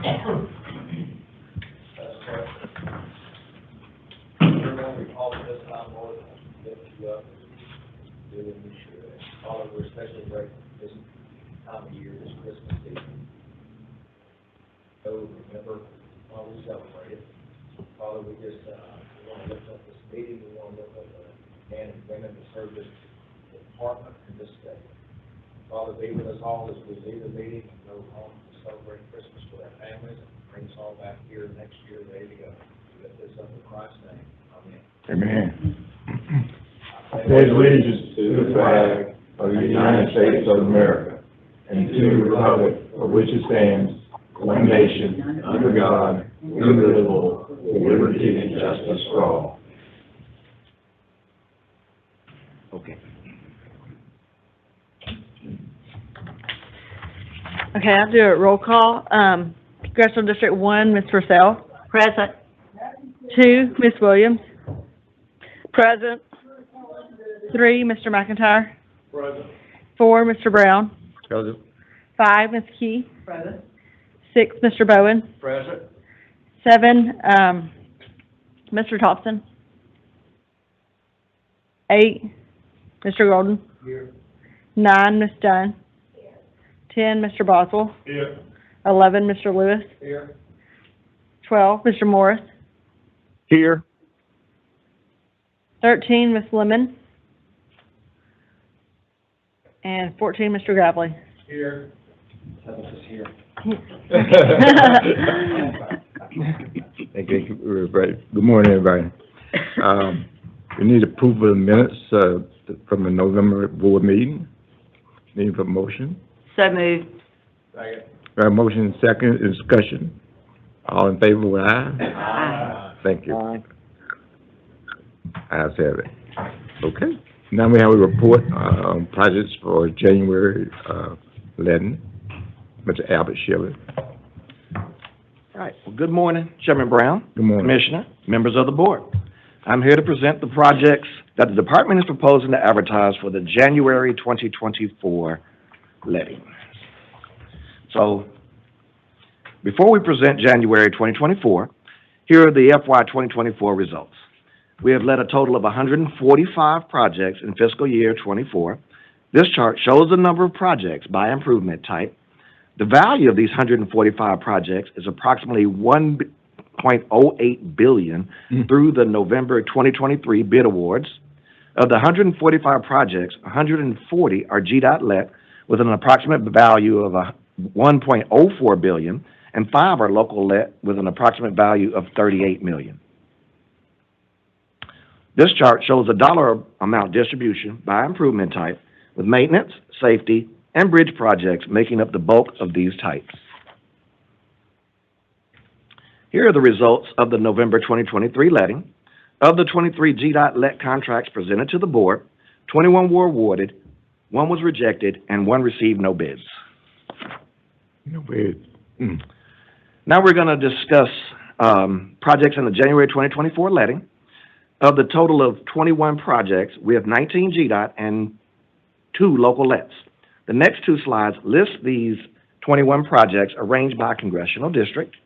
Everyone, we call this time, Lord, lift you up, do what we should. Father, we're especially grateful for this time of year, this Christmas season. So remember while we celebrate it. Father, we just want to lift up this meeting. We want to lift up the men and women that serve this department in this state. Father, be with us all as we leave the meeting and go home to celebrate Christmas with our families and bring us all back here next year ready to go. We lift this up in Christ's name. Amen. Amen. I pledge allegiance to the flag of the United States of America and to the republic for which it stands, one nation, under God, indivisible, with liberty and justice for all. Okay. Okay, I'll do a roll call. Congressional District 1, Ms. Purcell. Present. 2, Ms. Williams. Present. 3, Mr. McIntyre. Present. 4, Mr. Brown. Present. 5, Ms. Key. Present. 6, Mr. Bowen. Present. 7, Mr. Thompson. 8, Mr. Golden. Here. 9, Ms. Dunn. 10, Mr. Boswell. Here. 11, Mr. Lewis. Here. 12, Mr. Morris. Here. 13, Ms. Lemon. And 14, Mr. Gravely. Here. Here. Thank you, everybody. Good morning, everybody. We need approval of the minutes, from the November board meeting. Need a motion? So moved. Second. We have a motion and second, discussion. All in favor, with aye? Aye. Thank you. Ayes have it. Okay. Now we have a report, on projects for January, 11. Mr. Albert Shelley. All right. Well, good morning, Chairman Brown, Good morning. Commissioner, members of the board. I'm here to present the projects that the department is proposing to advertise for the January 2024 letting. So, before we present January 2024, here are the FY 2024 results. We have let a total of 145 projects in fiscal year 24. This chart shows the number of projects by improvement type. The value of these 145 projects is approximately $1.08 billion through the November 2023 bid awards. Of the 145 projects, 140 are GDOT let with an approximate value of $1.04 billion, and 5 are local let with an approximate value of $38 million. This chart shows a dollar amount distribution by improvement type, with maintenance, safety, and bridge projects making up the bulk of these types. Here are the results of the November 2023 letting. Of the 23 GDOT let contracts presented to the board, 21 were awarded, 1 was rejected, and 1 received no bids. No bid. Now we're going to discuss projects in the January 2024 letting. Of the total of 21 projects, we have 19 GDOT and 2 local lets. The next 2 slides list these 21 projects arranged by congressional district.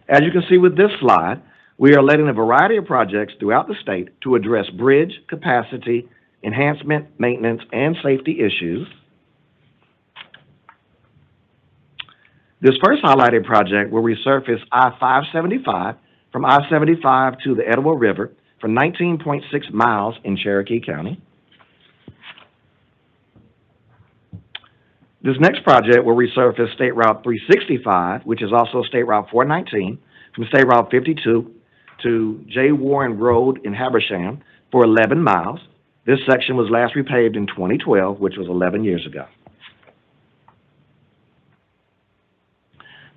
As you can see with this slide, we are letting a variety of projects throughout the state to address bridge capacity, enhancement, maintenance, and safety issues. This first highlighted project will resurface I-575 from I-75 to the Etowah River for 19.6 miles in Cherokee County. This next project will resurface State Route 365, which is also State Route 419, from State Route 52 to J. Warren Road in Habersham for 11 miles. This section was last repaved in 2012, which was 11 years ago.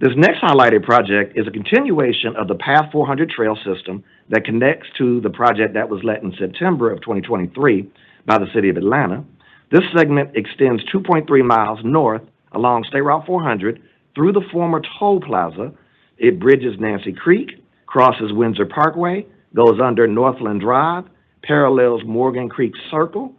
This next highlighted project is a continuation of the Path 400 trail system that connects to the project that was let in September of 2023 by the City of Atlanta. This segment extends 2.3 miles north along State Route 400 through the former toll plaza. It bridges Nancy Creek, crosses Windsor Parkway, goes under Northland Drive, parallels Morgan Creek Circle,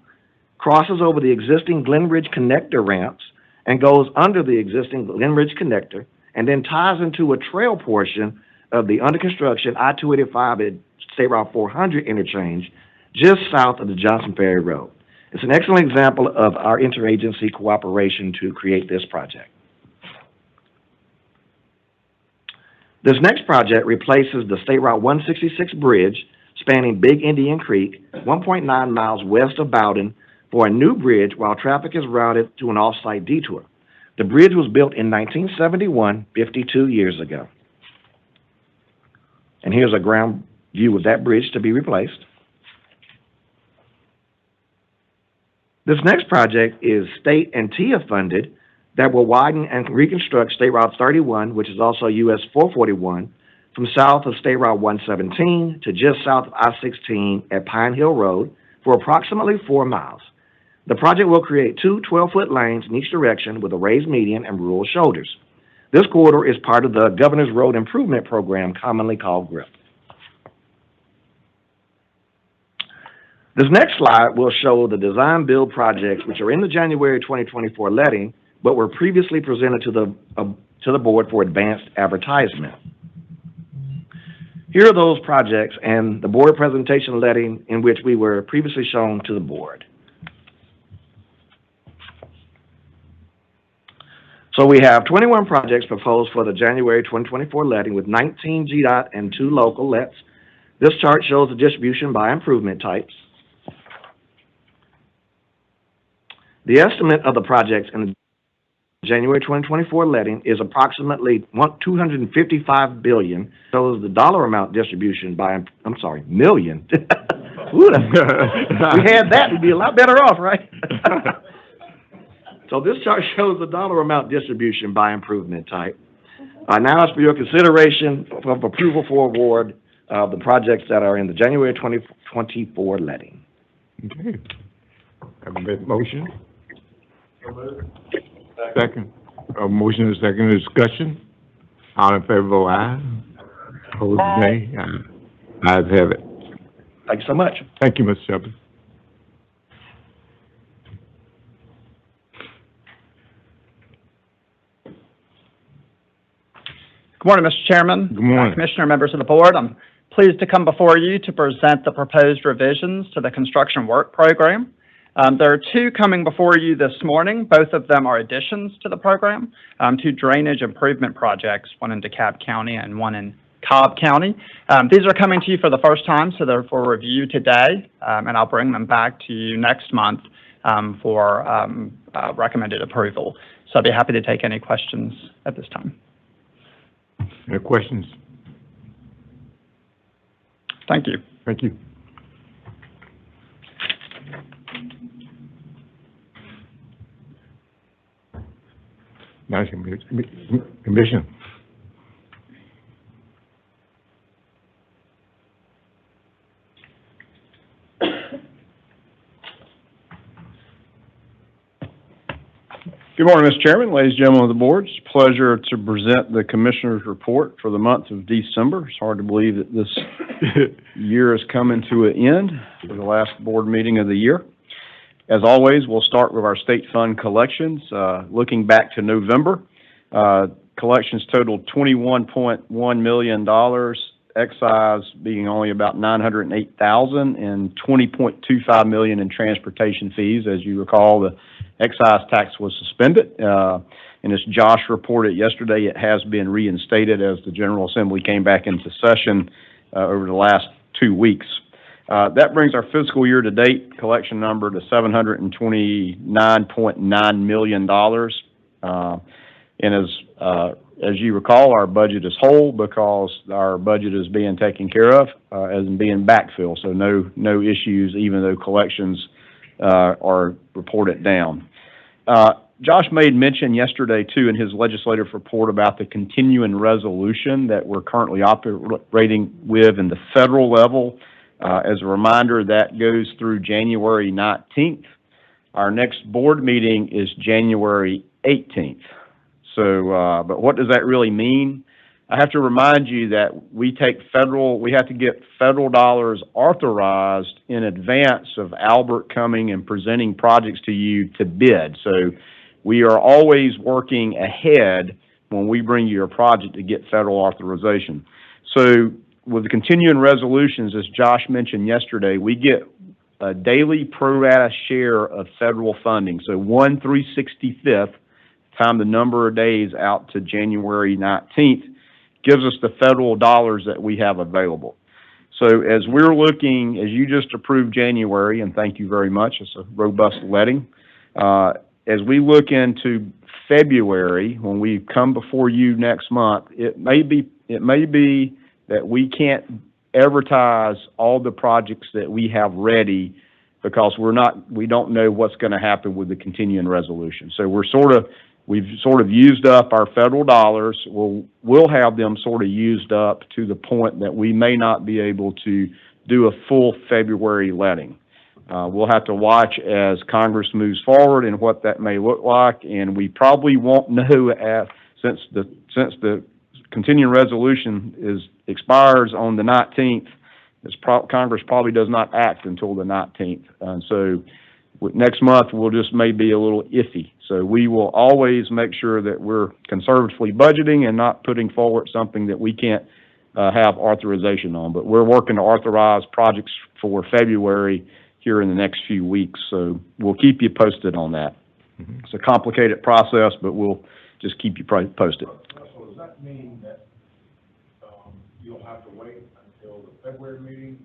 crosses over the existing Glen Ridge connector ramps and goes under the existing Glen Ridge connector, and then ties into a trail portion of the under construction I-285 at State Route 400 interchange just south of the Johnson Ferry Road. It's an excellent example of our interagency cooperation to create this project. This next project replaces the State Route 166 bridge spanning Big Indian Creek, 1.9 miles west of Bowden, for a new bridge while traffic is routed to an off-site detour. The bridge was built in 1971, 52 years ago. And here's a ground view of that bridge to be replaced. This next project is state and TIA funded that will widen and reconstruct State Route 31, which is also US 441, from south of State Route 117 to just south of I-16 at Pine Hill Road for approximately 4 miles. The project will create two 12-foot lanes in each direction with a raised median and rural shoulders. This corridor is part of the Governor's Road Improvement Program, commonly called GRIP. This next slide will show the design build projects which are in the January 2024 letting, but were previously presented to the board for advanced advertisement. Here are those projects and the board presentation letting in which we were previously shown to the board. So we have 21 projects proposed for the January 2024 letting with 19 GDOT and 2 local lets. This chart shows the distribution by improvement types. The estimate of the projects in the January 2024 letting is approximately $255 billion. Shows the dollar amount distribution by, million. Ooh, we had that, we'd be a lot better off, right? So this chart shows the dollar amount distribution by improvement type. Now it's for your consideration of approval for award of the projects that are in the January 2024 letting. Okay. Have a motion? Second. A motion and a second discussion. All in favor, vote aye. Opposed, nay. Ayes have it. Thank you so much. Thank you, Mr. Shepherd. Good morning, Mr. Chairman. Good morning. Commissioner, members of the board. I'm pleased to come before you to present the proposed revisions to the construction work program. There are two coming before you this morning. Both of them are additions to the program, 2 drainage improvement projects, one in DeKalb County and one in Cobb County. These are coming to you for the first time, so they're for review today, and I'll bring them back to you next month for recommended approval. So I'd be happy to take any questions at this time. Any questions? Thank you. Thank you. Nice, Commissioner. Good morning, Mr. Chairman, ladies and gentlemen of the board. It's a pleasure to present the Commissioner's report for the month of December. It's hard to believe that this year is coming to an end for the last board meeting of the year. As always, we'll start with our state fund collections. Looking back to November, collections totaled $21.1 million, excise being only about $908,000, and $20.25 million in transportation fees. As you recall, the excise tax was suspended, and as Josh reported yesterday, it has been reinstated as the General Assembly came back into session over the last 2 weeks. That brings our fiscal year-to-date collection number to $729.9 million. And as you recall, our budget is whole because our budget is being taken care of as in being backfilled. So no issues, even though collections are reported down. Josh made mention yesterday, too, in his legislative report about the continuing resolution that we're currently operating with in the federal level. As a reminder, that goes through January 19th. Our next board meeting is January 18th. So, but what does that really mean? I have to remind you that we have to get federal dollars authorized in advance of Albert coming and presenting projects to you to bid. So we are always working ahead when we bring you a project to get federal authorization. So with the continuing resolutions, as Josh mentioned yesterday, we get a daily pro rata share of federal funding. So 1/365th time the number of days out to January 19th gives us the federal dollars that we have available. So as we're looking, as you just approved January, and thank you very much, it's a robust letting. As we look into February, when we come before you next month, it may be that we can't advertise all the projects that we have ready because we don't know what's going to happen with the continuing resolution. So we've sort of used up our federal dollars. We'll have them sort of used up to the point that we may not be able to do a full February letting. We'll have to watch as Congress moves forward and what that may look like, and we probably won't know since the continuing resolution expires on the 19th. Congress probably does not act until the 19th, and so next month will just may be a little iffy. So we will always make sure that we're conservatively budgeting and not putting forward something that we can't have authorization on. But we're working to authorize projects for February here in the next few weeks. So we'll keep you posted on that. Mm-hmm. It's a complicated process, but we'll just keep you posted. So does that mean that, you'll have to wait until the February meeting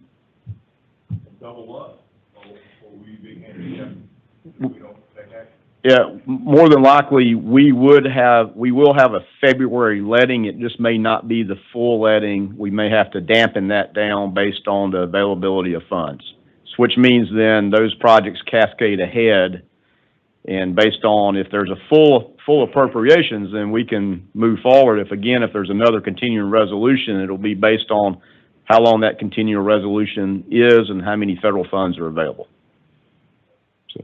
and double up? Or will we be handicapped if we don't take action? Yeah, more than likely, we will have a February letting. It just may not be the full letting. We may have to dampen that down based on the availability of funds, which means then those projects cascade ahead, and based on if there's a full appropriations, then we can move forward. If there's another continuing resolution, it'll be based on how long that continuing resolution is and how many federal funds are available. So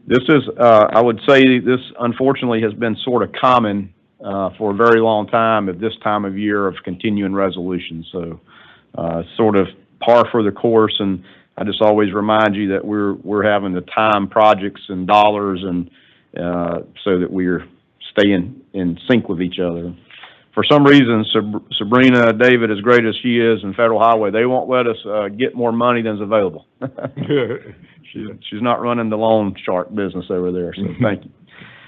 this is, I would say this unfortunately has been sort of common for a very long time at this time of year of continuing resolutions. So sort of par for the course, and I just always remind you that we're having to time projects and dollars, and so that we're staying in sync with each other. For some reason, Sabrina David, as great as she is in Federal Highway, they won't let us get more money than's available. She's not running the loan shark business over there, so thank you.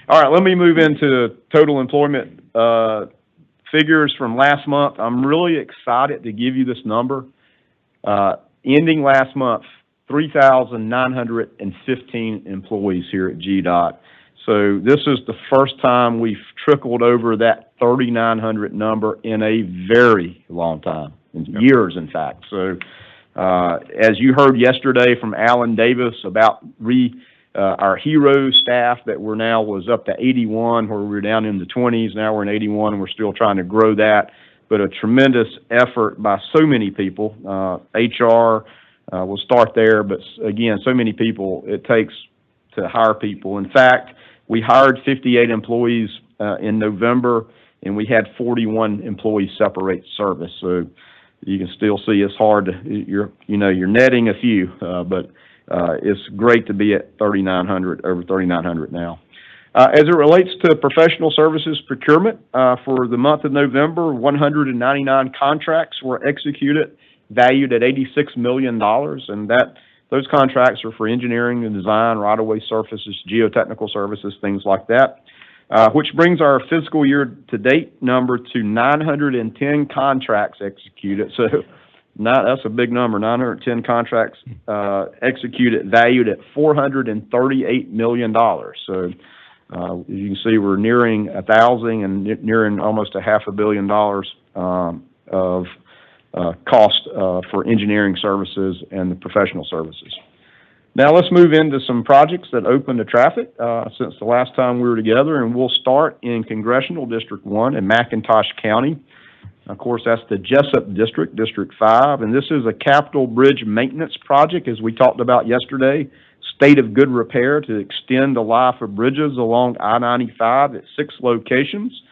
All right, let me move into total employment figures from last month. I'm really excited to give you this number. Ending last month, 3,915 employees here at GDOT. So this is the first time we've trickled over that 3,900 number in a very long time, in years, in fact. So as you heard yesterday from Alan Davis about our hero staff that was up to 81, where we were down in the 20s. Now we're in 81, and we're still trying to grow that. But a tremendous effort by so many people. HR, we'll start there, but again, so many people it takes to hire people. In fact, we hired 58 employees in November, and we had 41 employees separate service. So you can still see it's hard to, you're netting a few, but it's great to be at 3,900, over 3,900 now. As it relates to professional services procurement, for the month of November, 199 contracts were executed, valued at $86 million, and those contracts are for engineering and design, right-of-way surfaces, geotechnical services, things like that, which brings our fiscal year-to-date number to 910 contracts executed. So that's a big number, 910 contracts executed, valued at $438 million. So as you can see, we're nearing 1,000 and nearing almost $500 million of cost for engineering services and the professional services. Now let's move into some projects that opened to traffic since the last time we were together, and we'll start in Congressional District 1 in McIntosh County. Of course, that's the Jessup District, District 5, and this is a capital bridge maintenance project, as we talked about yesterday. State of good repair to extend the life of bridges along I-95 at 6 locations.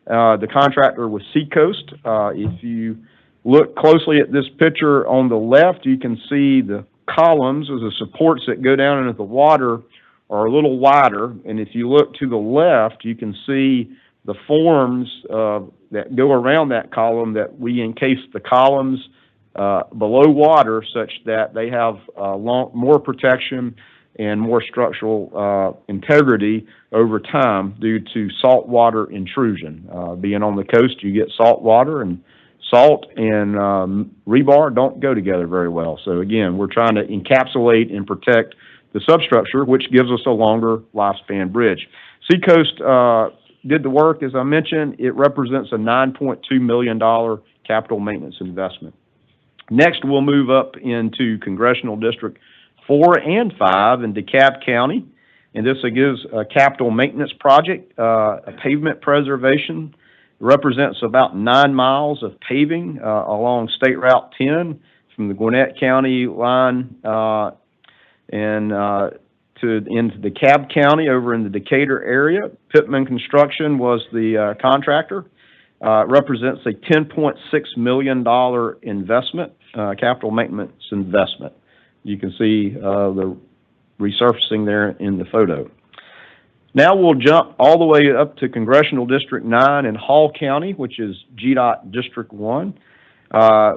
The contractor was Seacoast. If you look closely at this picture on the left, you can see the columns or the supports that go down into the water are a little wider. And if you look to the left, you can see the forms that go around that column, that we encase the columns below water such that they have more protection and more structural integrity over time due to saltwater intrusion. Being on the coast, you get salt water, and salt and rebar don't go together very well. So again, we're trying to encapsulate and protect the substructure, which gives us a longer lifespan bridge. Seacoast did the work, as I mentioned. It represents a $9.2 million capital maintenance investment. Next, we'll move up into Congressional District 4 and 5 in DeKalb County. And this is a capital maintenance project, a pavement preservation. It represents about 9 miles of paving along State Route 10 from the Gwinnett County line into DeKalb County over in the Decatur area. Pittman Construction was the contractor. It represents a $10.6 million investment, capital maintenance investment. You can see the resurfacing there in the photo. Now we'll jump all the way up to Congressional District 9 in Hall County, which is GDOT District 1.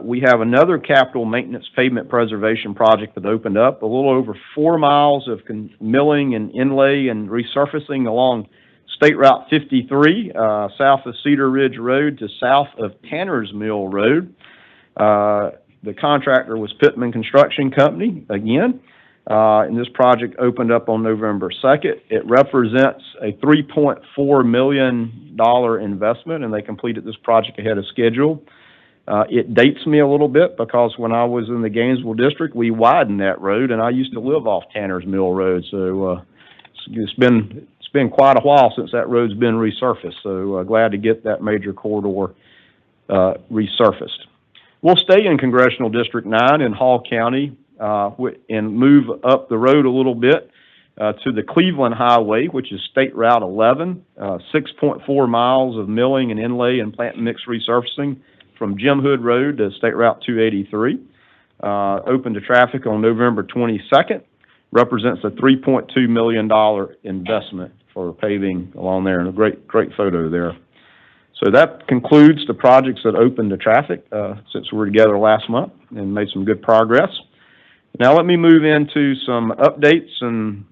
We have another capital maintenance pavement preservation project that opened up, a little over 4 miles of milling and inlay and resurfacing along State Route 53, south of Cedar Ridge Road to south of Tanner's Mill Road. The contractor was Pittman Construction Company, again, and this project opened up on November 2nd. It represents a $3.4 million investment, and they completed this project ahead of schedule. It dates me a little bit because when I was in the Gainesville District, we widened that road, and I used to live off Tanner's Mill Road, so it's been quite a while since that road's been resurfaced, so glad to get that major corridor resurfaced. We'll stay in Congressional District 9 in Hall County and move up the road a little bit to the Cleveland Highway, which is State Route 11, 6.4 miles of milling and inlay and plant mix resurfacing from Jim Hood Road to State Route 283. Open to traffic on November 22nd. Represents a $3.2 million investment for paving along there, and a great photo there. So that concludes the projects that opened to traffic since we were together last month and made some good progress. Now let me move into some updates and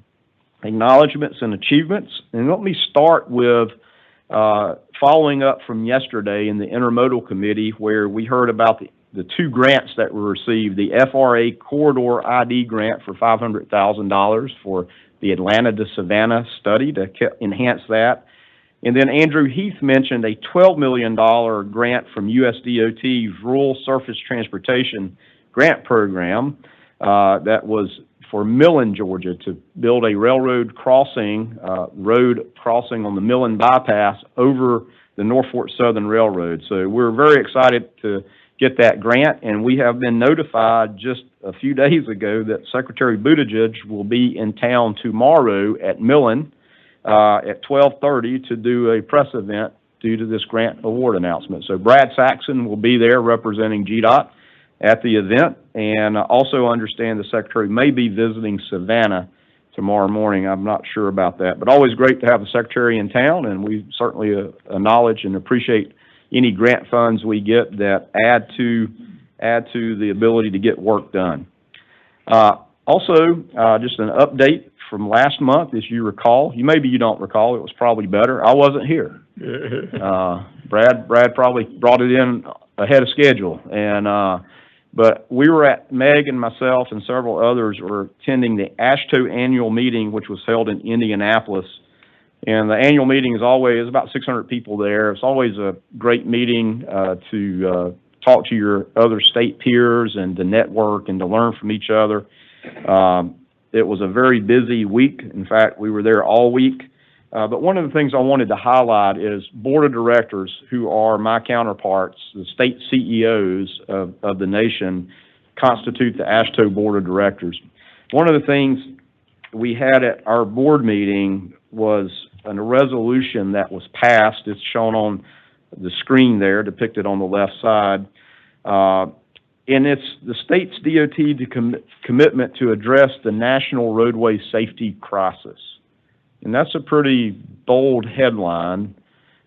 acknowledgments and achievements. And let me start with following up from yesterday in the Intermodal Committee, where we heard about the 2 grants that were received, the FRA Corridor ID grant for $500,000 for the Atlanta to Savannah study to enhance that. And then Andrew Heath mentioned a $12 million grant from USDOT's Rural Surface Transportation Grant Program that was for Millen, Georgia, to build a road crossing on the Millen bypass over the Norfolk Southern Railroad. So we're very excited to get that grant, and we have been notified just a few days ago that Secretary Buttigieg will be in town tomorrow at Millen at 12:30 to do a press event due to this grant award announcement. So Brad Saxon will be there representing GDOT at the event, and I also understand the Secretary may be visiting Savannah tomorrow morning. I'm not sure about that, but always great to have the Secretary in town, and we certainly acknowledge and appreciate any grant funds we get that add to the ability to get work done. Also, just an update from last month, as you recall. Maybe you don't recall, it was probably better. I wasn't here. Brad probably brought it in ahead of schedule, but we were Meg and myself and several others were attending the AASHTO annual meeting, which was held in Indianapolis. And the annual meeting is always about 600 people there. It's always a great meeting to talk to your other state peers and to network and to learn from each other. It was a very busy week. In fact, we were there all week. But one of the things I wanted to highlight is board of directors, who are my counterparts, the state CEOs of the nation, constitute the AASHTO board of directors. One of the things we had at our board meeting was a resolution that was passed. It's shown on the screen there depicted on the left side. And it's the state's DOT commitment to address the national roadway safety crisis. And that's a pretty bold headline,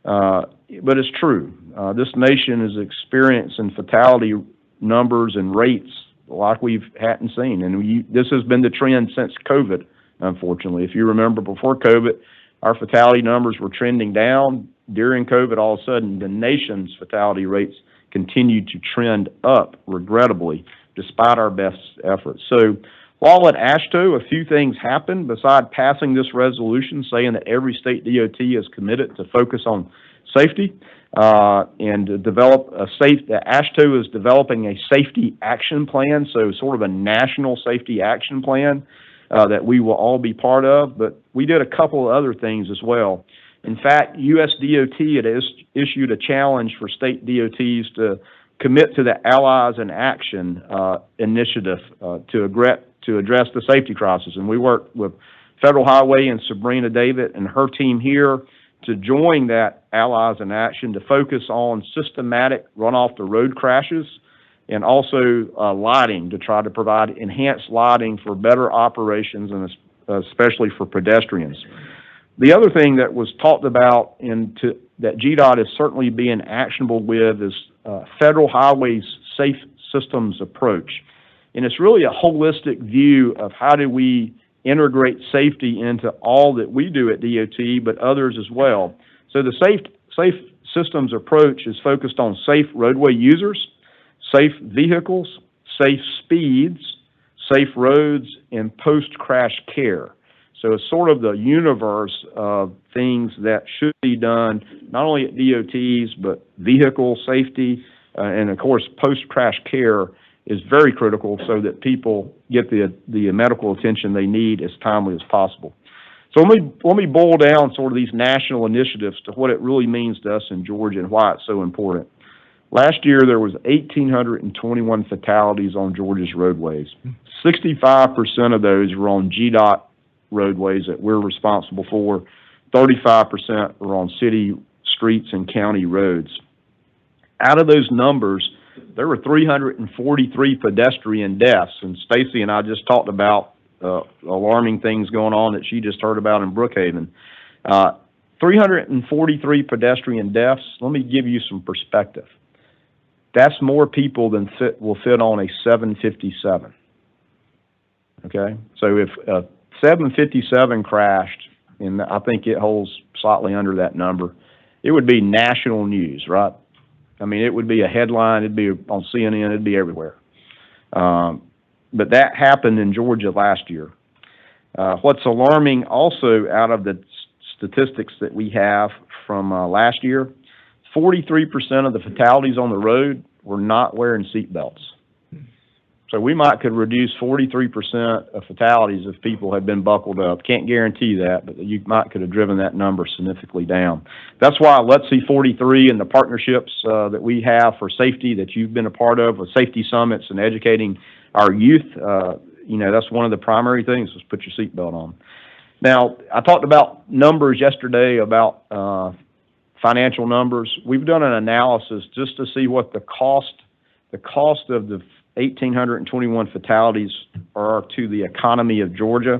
but it's true. This nation is experiencing fatality numbers and rates like we hadn't seen. And this has been the trend since COVID, unfortunately. If you remember, before COVID, our fatality numbers were trending down. During COVID, all of a sudden, the nation's fatality rates continued to trend up, regrettably, despite our best efforts. So while at AASHTO, a few things happened besides passing this resolution saying that every state DOT is committed to focus on safety and to develop AASHTO is developing a safety action plan, so sort of a national safety action plan that we will all be part of. But we did a couple of other things as well. In fact, US DOT had issued a challenge for state DOTs to commit to the Allies in Action initiative to address the safety crisis. And we worked with Federal Highway and Sabrina David and her team here to join that Allies in Action to focus on systematic run-off the road crashes and also lighting, to try to provide enhanced lighting for better operations and especially for pedestrians. The other thing that was talked about that GDOT is certainly being actionable with is Federal Highway's Safe Systems approach. And it's really a holistic view of how do we integrate safety into all that we do at DOT, but others as well. So the Safe Systems approach is focused on safe roadway users, safe vehicles, safe speeds, safe roads, and post-crash care. So it's sort of the universe of things that should be done, not only at DOTs, but vehicle safety, and of course, post-crash care is very critical so that people get the medical attention they need as timely as possible. So let me boil down sort of these national initiatives to what it really means to us in Georgia and why it's so important. Last year, there was 1,821 fatalities on Georgia's roadways. 65% of those were on GDOT roadways that we're responsible for. 35% were on city streets and county roads. Out of those numbers, there were 343 pedestrian deaths, and Stacy and I just talked about alarming things going on that she just heard about in Brookhaven. 343 pedestrian deaths. Let me give you some perspective. That's more people than will fit on a 757. Okay, so if 757 crashed, and I think it holds slightly under that number, it would be national news, right? I mean, it would be a headline, it'd be on CNN, it'd be everywhere. But that happened in Georgia last year. What's alarming also out of the statistics that we have from last year, 43% of the fatalities on the road were not wearing seat belts. So we could reduce 43% of fatalities if people had been buckled up. Can't guarantee that, but you could have driven that number significantly down. That's why Let's See 43 and the partnerships that we have for safety that you've been a part of with safety summits and educating our youth, that's one of the primary things is put your seatbelt on. Now, I talked about numbers yesterday, about financial numbers. We've done an analysis just to see what the cost of the 1,821 fatalities are to the economy of Georgia.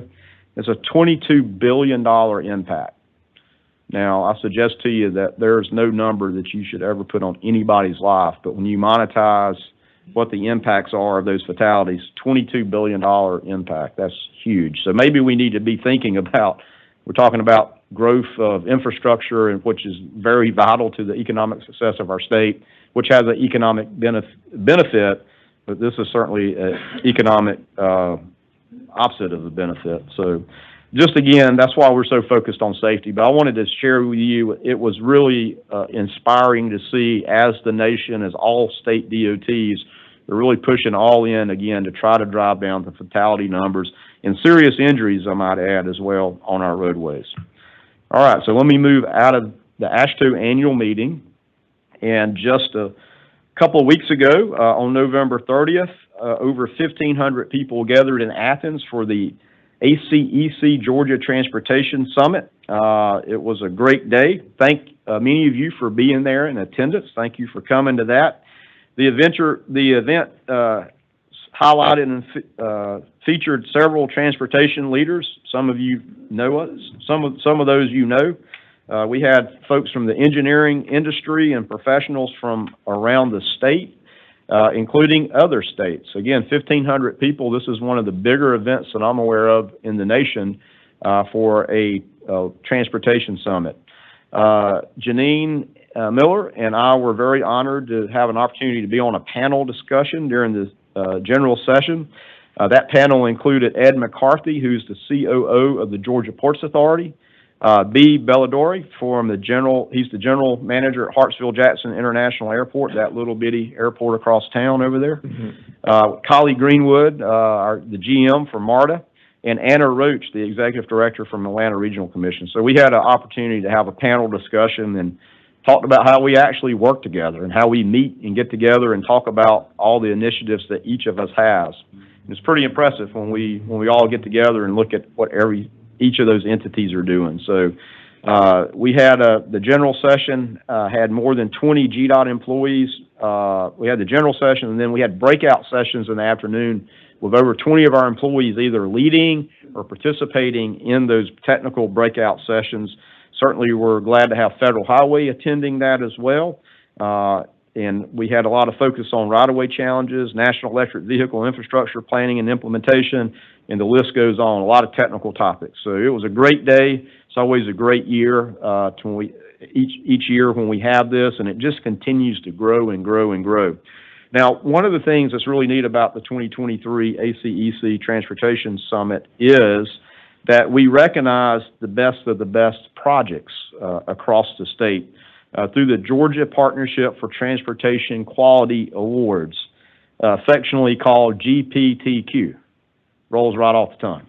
It's a $22 billion impact. Now, I suggest to you that there's no number that you should ever put on anybody's life, but when you monetize what the impacts are of those fatalities, $22 billion impact, that's huge. So maybe we need to be thinking about, we're talking about growth of infrastructure, and which is very vital to the economic success of our state, which has an economic benefit, but this is certainly an economic opposite of the benefit. So just again, that's why we're so focused on safety. But I wanted to share with you, it was really inspiring to see as the nation, as all state DOTs, they're really pushing all in again to try to drive down the fatality numbers and serious injuries, I might add, as well, on our roadways. All right, so let me move out of the AASHTO annual meeting. And just a couple of weeks ago, on November 30th, over 1,500 people gathered in Athens for the ACEC Georgia Transportation Summit. It was a great day. Thank many of you for being there in attendance. Thank you for coming to that. The event highlighted and featured several transportation leaders. Some of you know us. Some of those you know. We had folks from the engineering industry and professionals from around the state, including other states. Again, 1,500 people. This is one of the bigger events that I'm aware of in the nation for a transportation summit. Janine Miller and I were very honored to have an opportunity to be on a panel discussion during the general session. That panel included Ed McCarthy, who's the COO of the Georgia Ports Authority, B. Belladori he's the general manager at Hartsfield-Jackson International Airport, that little bitty airport across town over there. Collie Greenwood, the GM for MARTA, and Anna Roach, the executive director from Atlanta Regional Commission. So we had an opportunity to have a panel discussion and talked about how we actually work together and how we meet and get together and talk about all the initiatives that each of us has. And it's pretty impressive when we all get together and look at what each of those entities are doing. So we had the general session, had more than 20 GDOT employees. We had the general session, and then we had breakout sessions in the afternoon with over 20 of our employees either leading or participating in those technical breakout sessions. Certainly, we're glad to have Federal Highway attending that as well. And we had a lot of focus on right-of-way challenges, national electric vehicle infrastructure planning and implementation, and the list goes on, a lot of technical topics. So it was a great day. It's always a great year each year when we have this, and it just continues to grow and grow and grow. Now, one of the things that's really neat about the 2023 ACEC Transportation Summit is that we recognize the best of the best projects across the state through the Georgia Partnership for Transportation Quality Awards, affectionately called GPTQ. Rolls right off the tongue.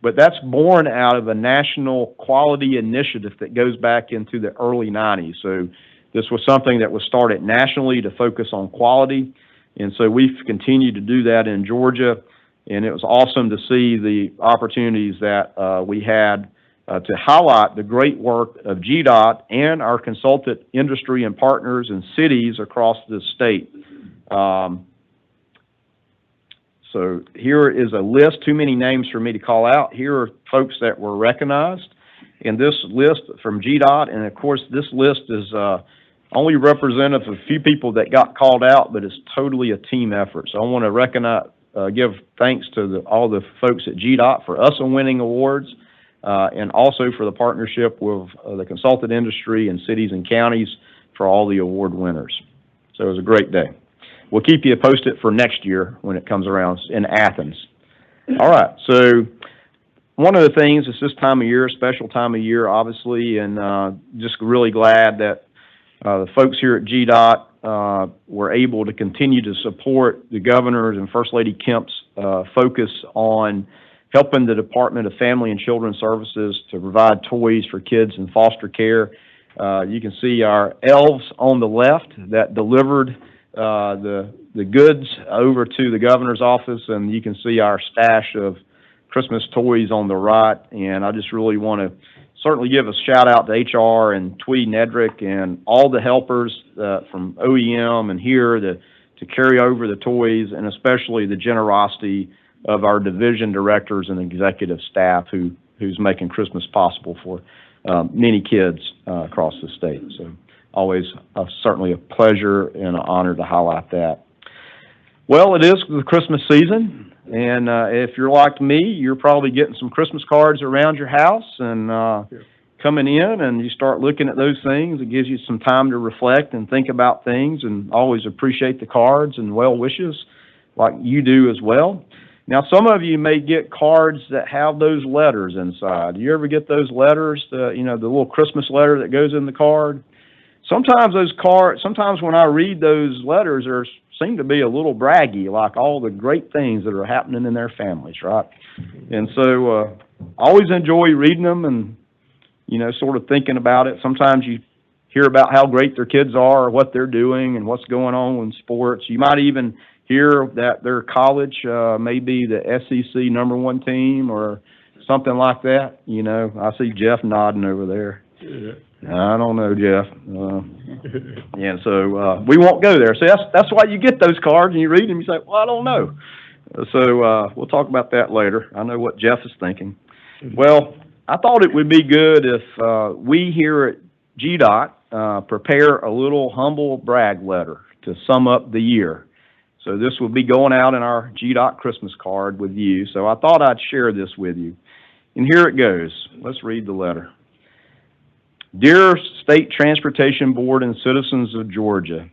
But that's born out of a national quality initiative that goes back into the early 90s. So this was something that was started nationally to focus on quality. And so we've continued to do that in Georgia. And it was awesome to see the opportunities that we had to highlight the great work of GDOT and our consultant industry and partners and cities across the state. So here is a list, too many names for me to call out. Here are folks that were recognized in this list from GDOT, and of course this list is only representative of a few people that got called out, but it's totally a team effort. So I want to give thanks to all the folks at GDOT for us on winning awards, and also for the partnership with the consultant industry and cities and counties for all the award winners. So it was a great day. We'll keep you posted for next year when it comes around in Athens. All right, so one of the things is this time of year, special time of year, obviously, and just really glad that the folks here at GDOT were able to continue to support the governor's and First Lady Kemp's focus on helping the Department of Family and Children's Services to provide toys for kids in foster care. You can see our elves on the left that delivered the goods over to the governor's office, and you can see our stash of Christmas toys on the right. And I just really want to certainly give a shout out to HR and Tweed and Edric and all the helpers from OEM and here to carry over the toys, and especially the generosity of our division directors and executive staff who's making Christmas possible for many kids across the state. So always certainly a pleasure and an honor to highlight that. Well, it is the Christmas season, and if you're like me, you're probably getting some Christmas cards around your house and coming in, and you start looking at those things. It gives you some time to reflect and think about things, and always appreciate the cards and well wishes like you do as well. Now, some of you may get cards that have those letters inside. Do you ever get those letters, the little Christmas letter that goes in the card? Sometimes when I read those letters, there seem to be a little braggy, like all the great things that are happening in their families, right? And so I always enjoy reading them and, sort of thinking about it. Sometimes you hear about how great their kids are, or what they're doing, and what's going on in sports. You might even hear that their college, may be the SEC #1 team or something like that. You know, I see Jeff nodding over there. I don't know, Jeff. Yeah, so, we won't go there. See, that's why you get those cards and you read them, you say, well, I don't know. So, we'll talk about that later. I know what Jeff is thinking. Well, I thought it would be good if, we here at GDOT, prepare a little humble brag letter to sum up the year. So this will be going out in our GDOT Christmas card with you. So I thought I'd share this with you. And here it goes. Let's read the letter. Dear State Transportation Board and citizens of Georgia,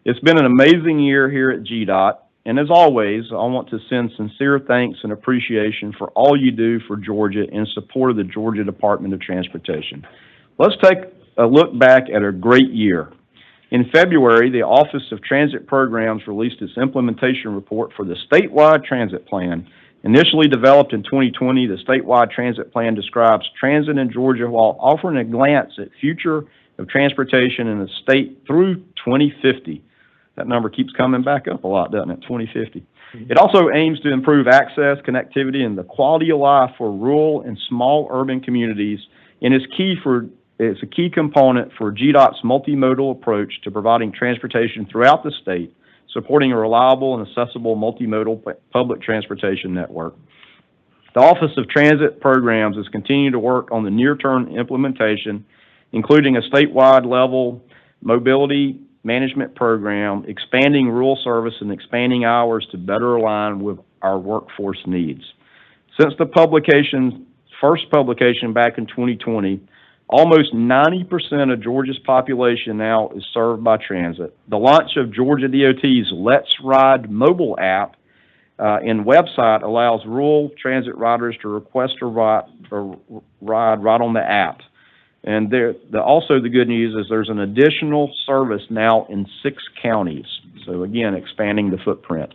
it's been an amazing year here at GDOT, and as always, I want to send sincere thanks and appreciation for all you do for Georgia in support of the Georgia Department of Transportation. Let's take a look back at a great year. In February, the Office of Transit Programs released its implementation report for the statewide transit plan. Initially developed in 2020, the statewide transit plan describes transit in Georgia while offering a glance at future of transportation in the state through 2050. That number keeps coming back up a lot, doesn't it? 2050. It also aims to improve access, connectivity, and the quality of life for rural and small urban communities, and it's a key component for GDOT's multimodal approach to providing transportation throughout the state, supporting a reliable and accessible multimodal public transportation network. The Office of Transit Programs is continuing to work on the near-term implementation, including a statewide level mobility management program, expanding rural service and expanding hours to better align with our workforce needs. Since the first publication back in 2020, almost 90% of Georgia's population now is served by transit. The launch of Georgia DOT's Let's Ride mobile app and website allows rural transit riders to request a ride right on the app. And also the good news is there's an additional service now in 6 counties. So again, expanding the footprint.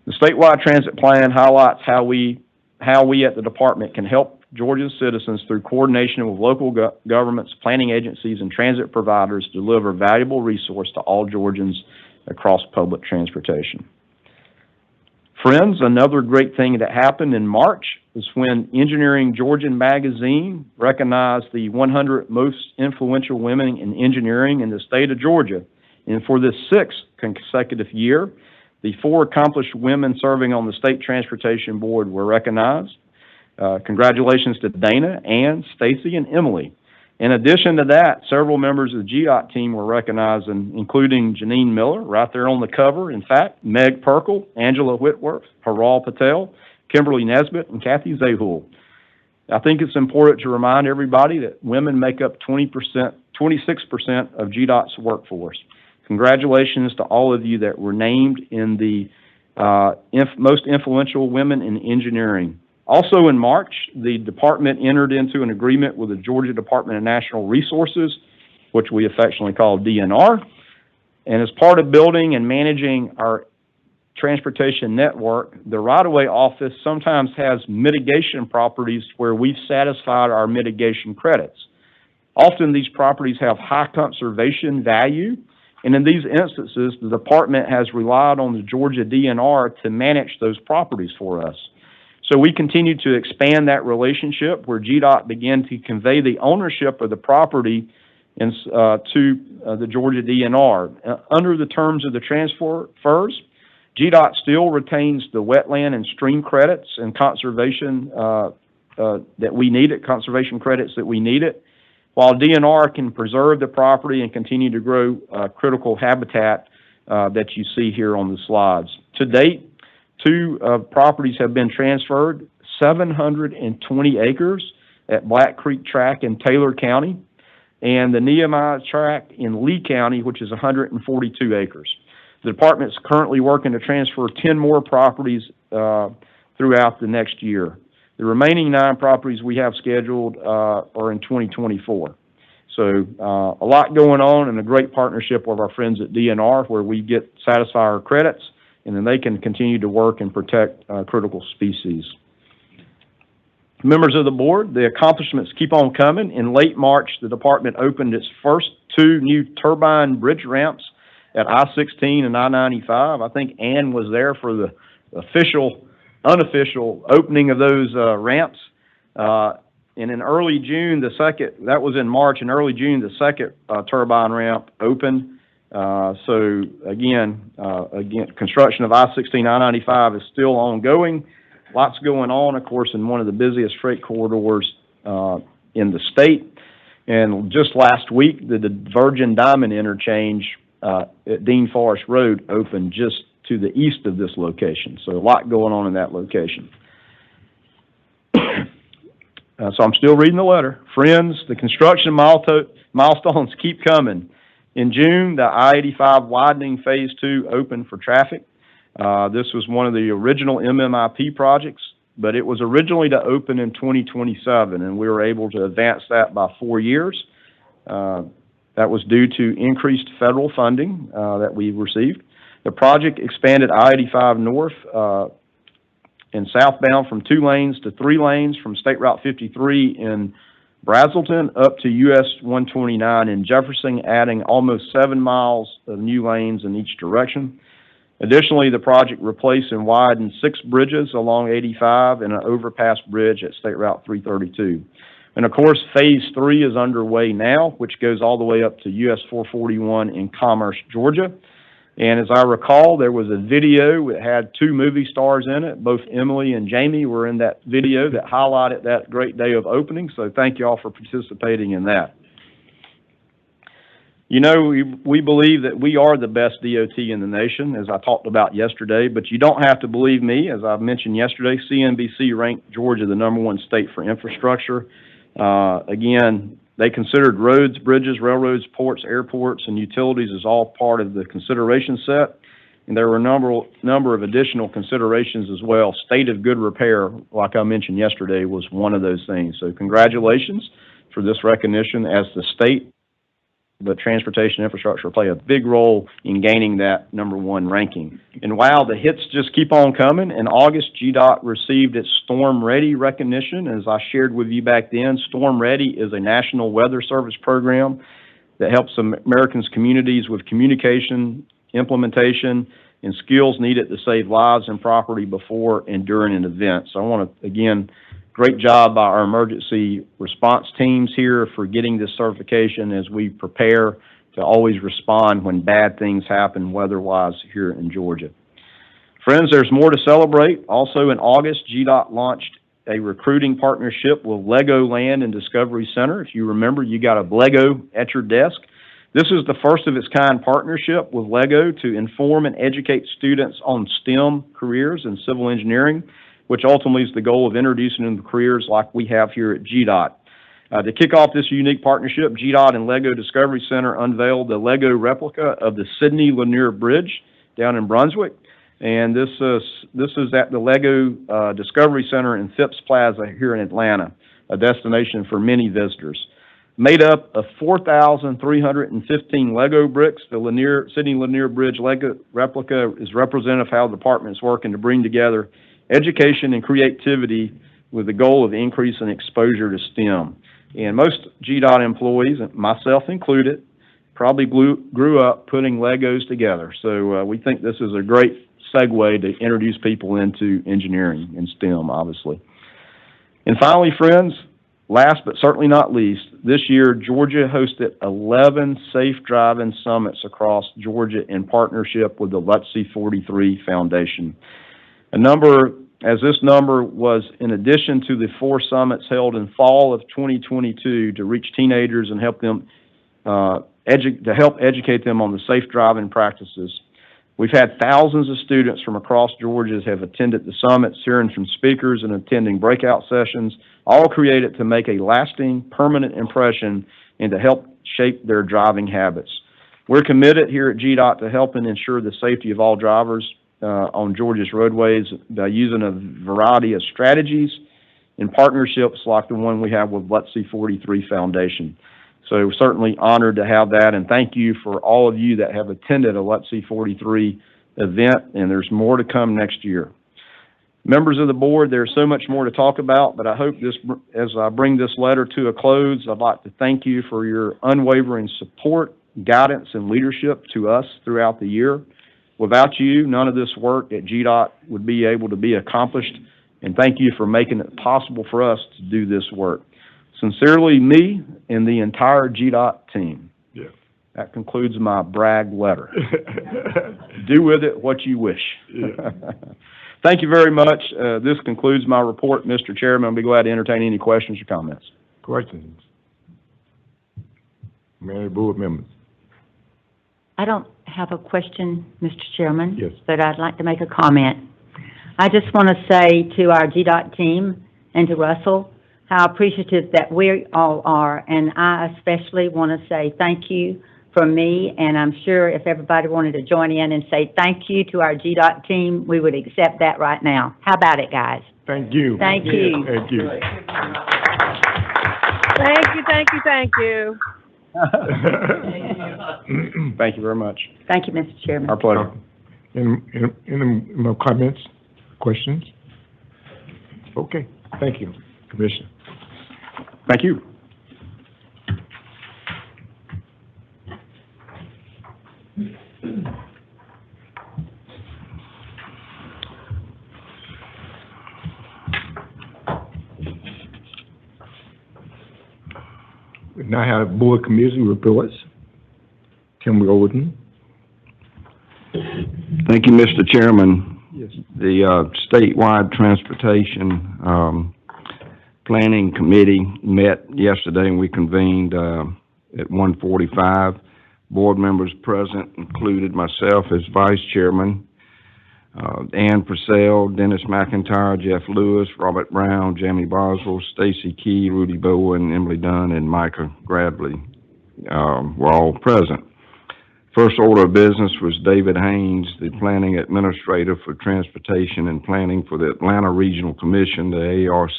The statewide transit plan highlights how we at the department can help Georgian citizens through coordination with local governments, planning agencies, and transit providers deliver valuable resource to all Georgians across public transportation. Friends, another great thing that happened in March was when Engineering Georgian magazine recognized the 100 most influential women in engineering in the state of Georgia. And for this 6th consecutive year, the 4 accomplished women serving on the State Transportation Board were recognized. Congratulations to Dana, Ann, Stacy, and Emily. In addition to that, several members of the GDOT team were recognized, including Janine Miller, right there on the cover. In fact, Meg Perkle, Angela Whitworth, Haral Patel, Kimberly Nesbitt, and Kathy Zahul. I think it's important to remind everybody that women make up 26% of GDOT's workforce. Congratulations to all of you that were named in the most influential women in engineering. Also in March, the department entered into an agreement with the Georgia Department of Natural Resources, which we affectionately call DNR. And as part of building and managing our transportation network, the right-of-way office sometimes has mitigation properties where we've satisfied our mitigation credits. Often these properties have high conservation value, and in these instances, the department has relied on the Georgia DNR to manage those properties for us. So we continue to expand that relationship where GDOT began to convey the ownership of the property to the Georgia DNR. Under the terms of the transfers, GDOT still retains the wetland and stream credits and conservation that we needed, conservation credits that we needed, while DNR can preserve the property and continue to grow critical habitat that you see here on the slides. To date, 2 properties have been transferred, 720 acres at Black Creek Track in Taylor County, and the Nehemiah Track in Lee County, which is 142 acres. The department is currently working to transfer 10 more properties throughout the next year. The remaining 9 properties we have scheduled are in 2024. So a lot going on and a great partnership with our friends at DNR where we get satisfy our credits and then they can continue to work and protect critical species. Members of the board, the accomplishments keep on coming. In late March, the department opened its first 2 new turbine bridge ramps at I-16 and I-95. I think Ann was there for the unofficial opening of those ramps. And in early June, that was in March, in early June, the second turbine ramp opened. So again, construction of I-16, I-95 is still ongoing. Lots going on, of course, in one of the busiest freight corridors in the state. And just last week, the Virgin Diamond interchange at Dean Forest Road opened just to the east of this location. So a lot going on in that location. So I'm still reading the letter. Friends, the construction milestones keep coming. In June, the I-85 widening Phase 2 opened for traffic. This was one of the original MMIP projects, but it was originally to open in 2027, and we were able to advance that by 4 years. That was due to increased federal funding that we received. The project expanded I-85 north and southbound from 2 lanes to 3 lanes from State Route 53 in Brazelton up to US 129 in Jefferson, adding almost 7 miles of new lanes in each direction. Additionally, the project replaced and widened 6 bridges along 85 and an overpass bridge at State Route 332. And of course, Phase 3 is underway now, which goes all the way up to US 441 in Commerce, Georgia. And as I recall, there was a video that had 2 movie stars in it. Both Emily and Jamie were in that video that highlighted that great day of opening. So thank you all for participating in that. You know, we believe that we are the best DOT in the nation, as I talked about yesterday, but you don't have to believe me. As I mentioned yesterday, CNBC ranked Georgia the #1 state for infrastructure. Again, they considered roads, bridges, railroads, ports, airports, and utilities as all part of the consideration set. And there were a number of additional considerations as well. State of good repair, like I mentioned yesterday, was one of those things. So congratulations for this recognition as the state. But transportation infrastructure play a big role in gaining that #1 ranking. And wow, the hits just keep on coming. In August, GDOT received its Storm Ready recognition. As I shared with you back then, Storm Ready is a national weather service program that helps Americans' communities with communication, implementation, and skills needed to save lives and property before and during an event. So I want to, again, great job by our emergency response teams here for getting this certification as we prepare to always respond when bad things happen weather-wise here in Georgia. Friends, there's more to celebrate. Also in August, GDOT launched a recruiting partnership with Lego Land and Discovery Center. If you remember, you got a Lego at your desk. This is the first of its kind partnership with Lego to inform and educate students on STEM careers and civil engineering, which ultimately is the goal of introducing them to careers like we have here at GDOT. To kick off this unique partnership, GDOT and Lego Discovery Center unveiled the Lego replica of the Sidney Lanier Bridge down in Brunswick. And this is at the Lego Discovery Center in Phipps Plaza here in Atlanta, a destination for many visitors. Made up of 4,315 Lego bricks, the Sidney Lanier Bridge Lego replica is representative of how the department is working to bring together education and creativity with the goal of increasing exposure to STEM. And most GDOT employees, myself included, probably grew up putting Legos together. So we think this is a great segue to introduce people into engineering and STEM, obviously. And finally, friends, last but certainly not least, this year Georgia hosted 11 safe driving summits across Georgia in partnership with the LUTC 43 Foundation. This number was in addition to the 4 summits held in fall of 2022 to reach teenagers and help them educate them on the safe driving practices. We've had thousands of students from across Georgia have attended the summits, hearing from speakers and attending breakout sessions, all created to make a lasting, permanent impression and to help shape their driving habits. We're committed here at GDOT to helping ensure the safety of all drivers on Georgia's roadways by using a variety of strategies and partnerships like the one we have with LUTC 43 Foundation. So we're certainly honored to have that, and thank you for all of you that have attended a LUTC 43 event, and there's more to come next year. Members of the board, there's so much more to talk about, but I hope as I bring this letter to a close, I'd like to thank you for your unwavering support, guidance and leadership to us throughout the year. Without you, none of this work at GDOT would be able to be accomplished, and thank you for making it possible for us to do this work. Sincerely, me and the entire GDOT team. Yeah. That concludes my brag letter. Do with it what you wish. Yeah. Thank you very much. This concludes my report, Mr. Chairman. I'll be glad to entertain any questions or comments. Questions? Many board members? I don't have a question, Mr. Chairman. Yes. But I'd like to make a comment. I just want to say to our GDOT team and to Russell, how appreciative that we all are, and I especially want to say thank you from me, and I'm sure if everybody wanted to join in and say thank you to our GDOT team, we would accept that right now. How about it, guys? Thank you. Thank you. Thank you. Thank you, thank you, thank you. Thank you very much. Thank you, Mr. Chairman. Our pleasure. Any more comments, questions? Okay, thank you, Commissioner. Thank you. We now have board committee reports. Tim Golden. Thank you, Mr. Chairman. Yes. The statewide transportation planning committee met yesterday, and we convened at 1:45. Board members present included myself as vice chairman, Ann Purcell, Dennis McIntyre, Jeff Lewis, Robert Brown, Jamie Boswell, Stacy Key, Rudy Bowen, Emily Dunn, and Micah Gradley were all present. First order of business was David Haynes, the planning administrator for transportation and planning for the Atlanta Regional Commission, the ARC,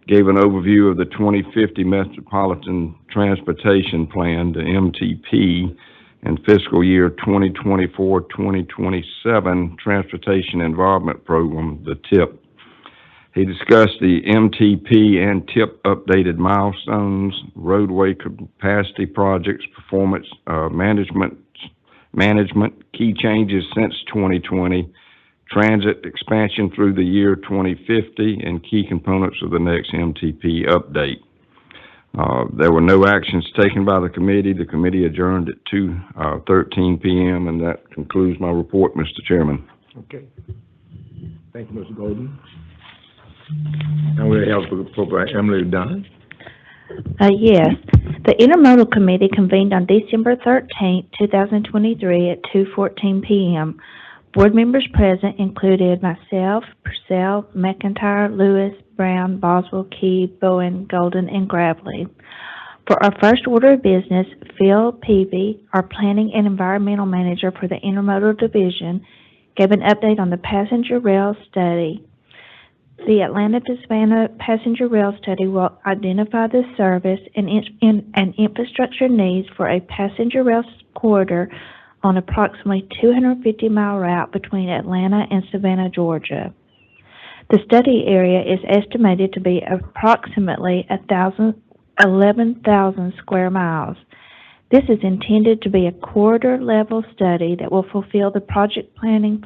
gave an overview of the 2050 Metropolitan Transportation Plan, the MTP, and fiscal year 2024-2027 Transportation Involvement Program, the TIP. He discussed the MTP and TIP updated milestones, roadway capacity projects, performance management, key changes since 2020, transit expansion through the year 2050, and key components of the next MTP update. There were no actions taken by the committee. The committee adjourned at 2:13 p.m., and that concludes my report, Mr. Chairman. Okay. Thank you, Mr. Golden. And we have for Emily Dunn. Yes. The Intermodal Committee convened on December 13th, 2023 at 2:14 p.m. Board members present included myself, Purcell, McIntyre, Lewis, Brown, Boswell, Key, Bowen, Golden, and Gravely. For our first order of business, Phil Peavy, our Planning and Environmental Manager for the Intermodal Division, gave an update on the passenger rail study. The Atlanta to Savannah passenger rail study will identify the service and infrastructure needs for a passenger rail corridor on approximately 250-mile route between Atlanta and Savannah, Georgia. The study area is estimated to be approximately 11,000 square miles. This is intended to be a corridor-level study that will fulfill the project planning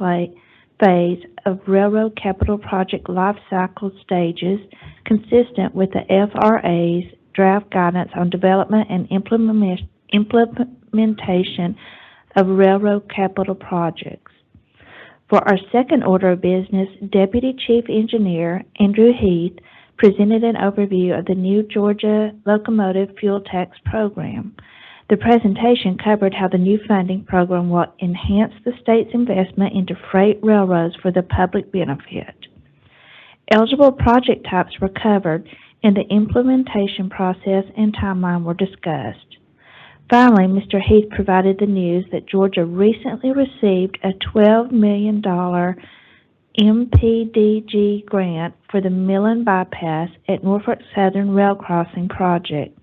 phase of Railroad Capital Project life cycle stages, consistent with the FRA's draft guidance on development and implementation of railroad capital projects. For our second order of business, Deputy Chief Engineer Andrew Heath presented an overview of the new Georgia Locomotive Fuel Tax Program. The presentation covered how the new funding program will enhance the state's investment into freight railroads for the public benefit. Eligible project types were covered, and the implementation process and timeline were discussed. Finally, Mr. Heath provided the news that Georgia recently received a $12 million MPDG grant for the Millen Bypass at Norfolk Southern Rail Crossing project.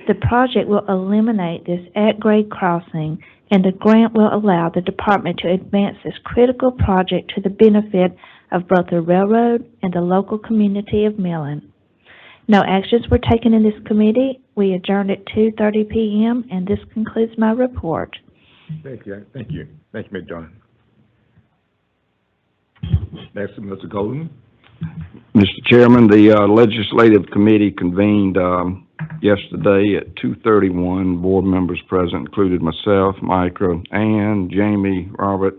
The project will eliminate this at-grade crossing, and the grant will allow the department to advance this critical project to the benefit of both the railroad and the local community of Millen. No actions were taken in this committee, We adjourned at 2:30 PM, and this concludes my report. Thank you, Ms. Johnson. Next, Mr. Golden. Mr. Chairman, the Legislative Committee convened yesterday at 2:31. Board members present included myself, Micah, Ann, Jamie, Robert,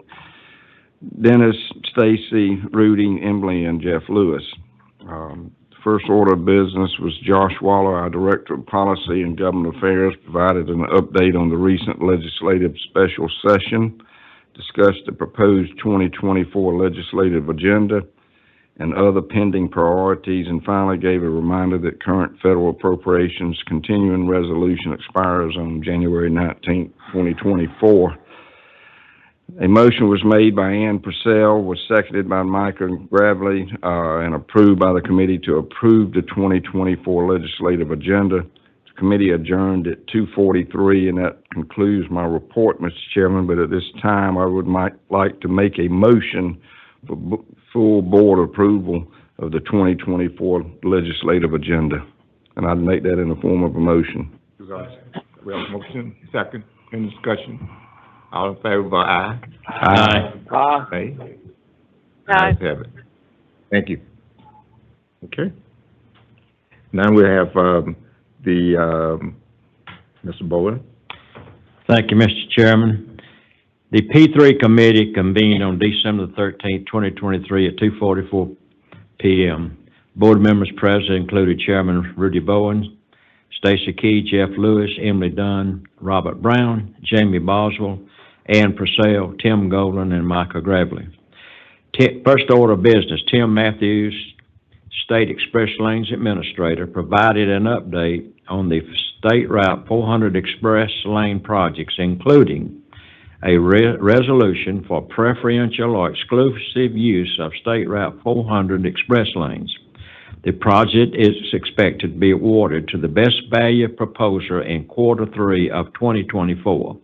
Dennis, Stacy, Rudy, Emily, and Jeff Lewis. First order of business was Josh Waller, our Director of Policy and Government Affairs, provided an update on the recent legislative special session, discussed the proposed 2024 legislative agenda and other pending priorities, and finally gave a reminder that current federal appropriations continuing resolution expires on January 19th, 2024. A motion was made by Ann Purcell, was seconded by Micah Gravely, and approved by the committee to approve the 2024 legislative agenda. The committee adjourned at 2:43, and that concludes my report, Mr. Chairman, but at this time, I would like to make a motion for full board approval of the 2024 legislative agenda, and I'd make that in the form of a motion. We have a motion, second, any discussion? All in favor, vote aye. Aye. Aye. Ayes have it. Thank you. Okay. Now we have, Mr. Bowen. Thank you, Mr. Chairman. The P3 committee convened on December the 13th, 2023 at 2:44 PM. Board members present included Chairman Rudy Bowen, Stacy Key, Jeff Lewis, Emily Dunn, Robert Brown, Jamie Boswell, Ann Purcell, Tim Golden, and Michael Gravely. First order of business, Tim Matthews, State Express Lanes Administrator, provided an update on the State Route 400 Express Lane projects, including a resolution for preferential or exclusive use of State Route 400 Express Lanes. The project is expected to be awarded to the best value proposer in Q3 of 2024.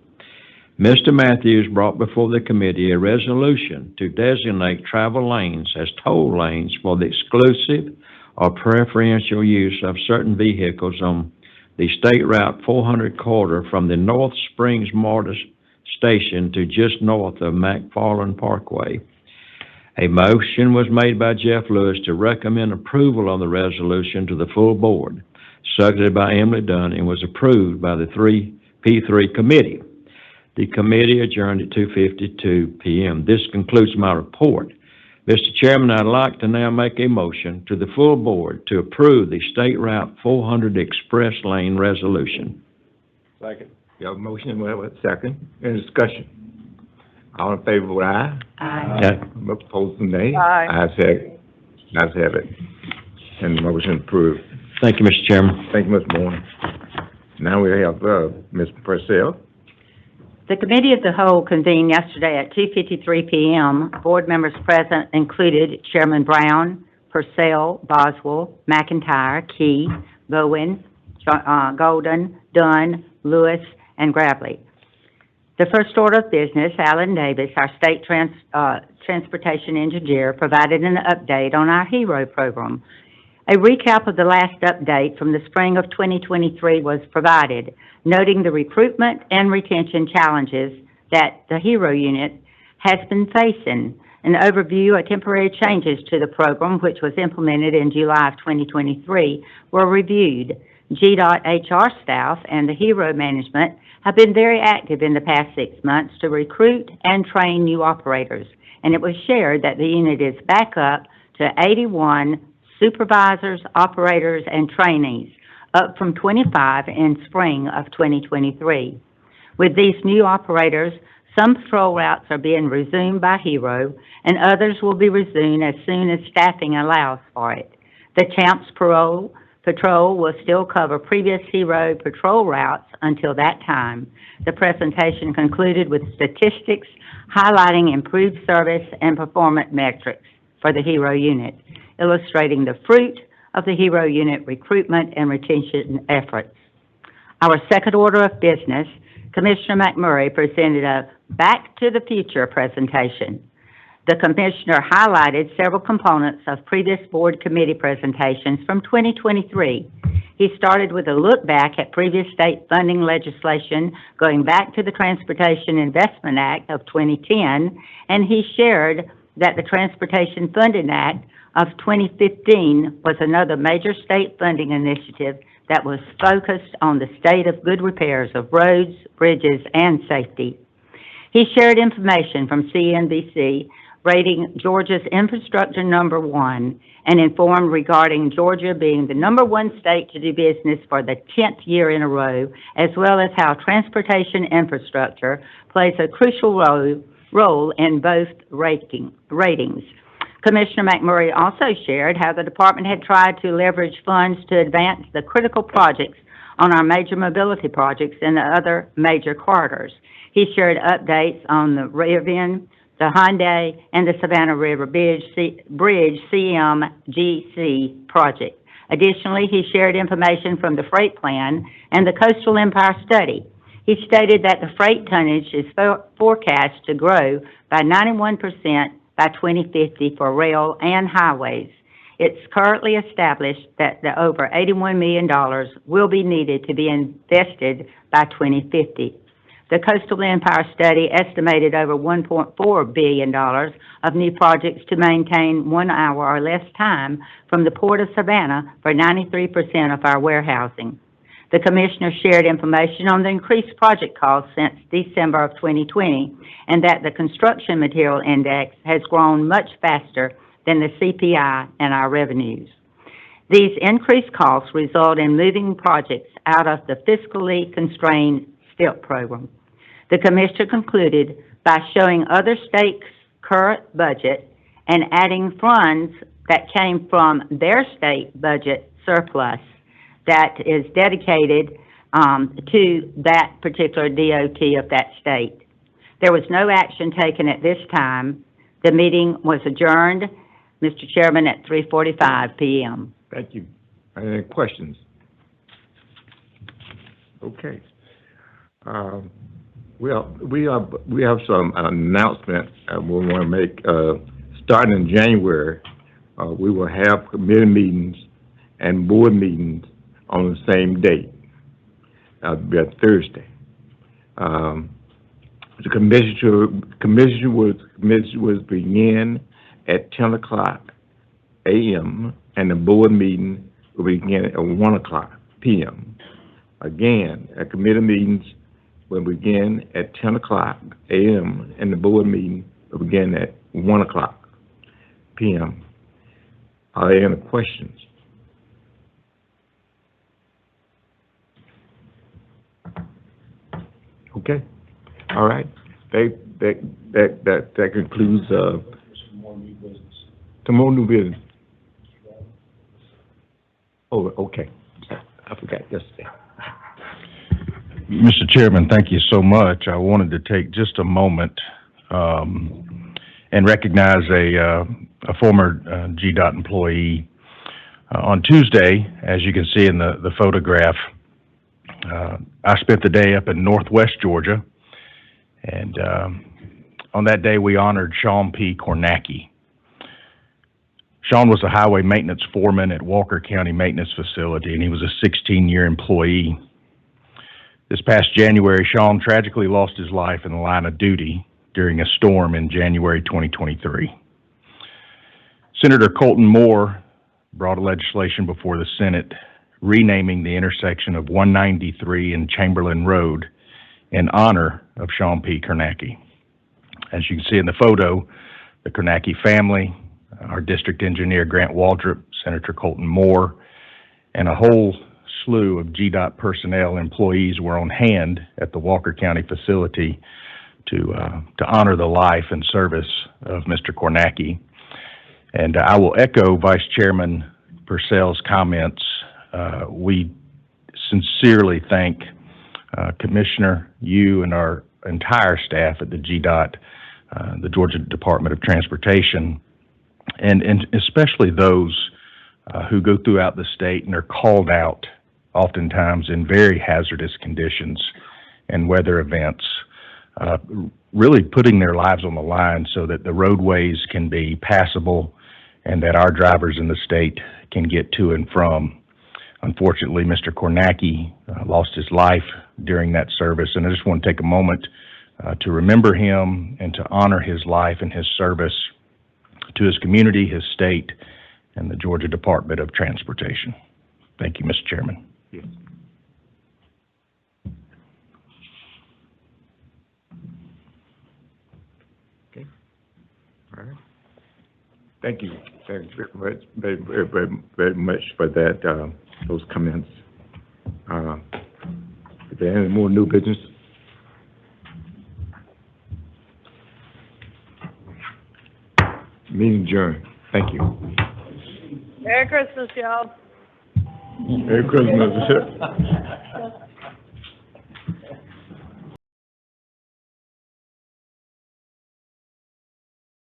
Mr. Matthews brought before the committee a resolution to designate travel lanes as toll lanes for the exclusive or preferential use of certain vehicles on the State Route 400 corridor from the North Springs Mortis Station to just north of McFarland Parkway. A motion was made by Jeff Lewis to recommend approval of the resolution to the full board, seconded by Emily Dunn, and was approved by the P3 committee. The committee adjourned at 2:52 PM. This concludes my report. Mr. Chairman, I'd like to now make a motion to the full board to approve the State Route 400 Express Lane resolution. Second. We have a motion, we have a second, any discussion? All in favor, vote aye. Aye. Opposed, nay. Aye. Ayes have it. Ayes have it. And the motion approved. Thank you, Mr. Chairman. Thank you, Mr. Moore. Now we have, Ms. Purcell. The Committee of the Whole convened yesterday at 2:53 PM. Board members present included Chairman Brown, Purcell, Boswell, McIntyre, Key, Bowen, Golden, Dunn, Lewis, and Gravely. The first order of business, Alan Davis, our state transportation engineer, provided an update on our HERO program. A recap of the last update from the spring of 2023 was provided, noting the recruitment and retention challenges that the HERO unit has been facing. An overview of temporary changes to the program, which was implemented in July of 2023, were reviewed. GDOT HR staff and the HERO management have been very active in the past 6 months to recruit and train new operators, and it was shared that the unit is back up to 81 supervisors, operators, and trainees, up from 25 in spring of 2023. With these new operators, some patrol routes are being resumed by HERO, and others will be resumed as soon as staffing allows for it. The Champs Patrol will still cover previous HERO patrol routes until that time. The presentation concluded with statistics highlighting improved service and performance metrics for the HERO unit, illustrating the fruit of the HERO unit recruitment and retention efforts. Our second order of business, Commissioner McMurray presented a Back to the Future presentation. The Commissioner highlighted several components of previous board committee presentations from 2023. He started with a look back at previous state funding legislation going back to the Transportation Investment Act of 2010, and he shared that the Transportation Funding Act of 2015 was another major state funding initiative that was focused on the state of good repairs of roads, bridges, and safety. He shared information from CNBC rating Georgia's infrastructure number 1 and informed regarding Georgia being the number 1 state to do business for the 10th year in a row, as well as how transportation infrastructure plays a crucial role in both ratings. Commissioner McMurray also shared how the department had tried to leverage funds to advance the critical projects on our major mobility projects in the other major corridors. He shared updates on the Rivian, the Hyundai, and the Savannah River Bridge CMGC project. Additionally, he shared information from the freight plan and the Coastal Empire study. He stated that the freight tonnage is forecast to grow by 91% by 2050 for rail and highways. It's currently established that the over $81 million will be needed to be invested by 2050. The Coastal Empire study estimated over $1.4 billion of new projects to maintain 1 hour or less time from the Port of Savannah for 93% of our warehousing. The commissioner shared information on the increased project costs since December of 2020, and that the construction material index has grown much faster than the CPI and our revenues. These increased costs result in moving projects out of the fiscally constrained STIP program. The commissioner concluded by showing other states' current budget and adding funds that came from their state budget surplus that is dedicated to that particular DOT of that state. There was no action taken at this time. The meeting was adjourned, Mr. Chairman, at 3:45 p.m. Thank you. Any questions? Okay. Well, we have some announcements we want to make. Starting in January, we will have committee meetings and board meetings on the same date. That'll be a Thursday. The commission will begin at 10 o'clock a.m. and the board meeting will begin at 1 o'clock p.m. Again, committee meetings will begin at 10 o'clock a.m. and the board meeting will begin at 1 o'clock p.m. Are there any questions? Okay, all right. That concludes, some more new business. Oh, okay. I forgot yesterday. Mr. Chairman, thank you so much. I wanted to take just a moment and recognize a former GDOT employee. On Tuesday, as you can see in the photograph, I spent the day up in Northwest Georgia, and on that day we honored Sean P. Kornacki. Sean was a highway maintenance foreman at Walker County Maintenance Facility, and he was a 16-year employee. This past January, Sean tragically lost his life in the line of duty during a storm in January 2023. Senator Colton Moore brought legislation before the Senate renaming the intersection of 193 and Chamberlain Road in honor of Sean P. Kornacki. As you can see in the photo, the Kornacki family, our district engineer Grant Waldrop, Senator Colton Moore, and a whole slew of GDOT personnel and employees were on hand at the Walker County facility to honor the life and service of Mr. Kornacki. And I will echo Vice Chairman Purcell's comments. We sincerely thank Commissioner, you, and our entire staff at the GDOT, the Georgia Department of Transportation, and especially those who go throughout the state and are called out oftentimes in very hazardous conditions and weather events, really putting their lives on the line so that the roadways can be passable and that our drivers in the state can get to and from Unfortunately, Mr. Kornacki lost his life during that service, and I just want to take a moment to remember him and to honor his life and his service to his community, his state, and the Georgia Department of Transportation. Thank you, Mr. Chairman. Yes. Okay. All right. Thank you. Thank you very much for that, those comments. Is there any more new business? Meeting adjourned. Thank you. Merry Christmas, y'all. Merry Christmas.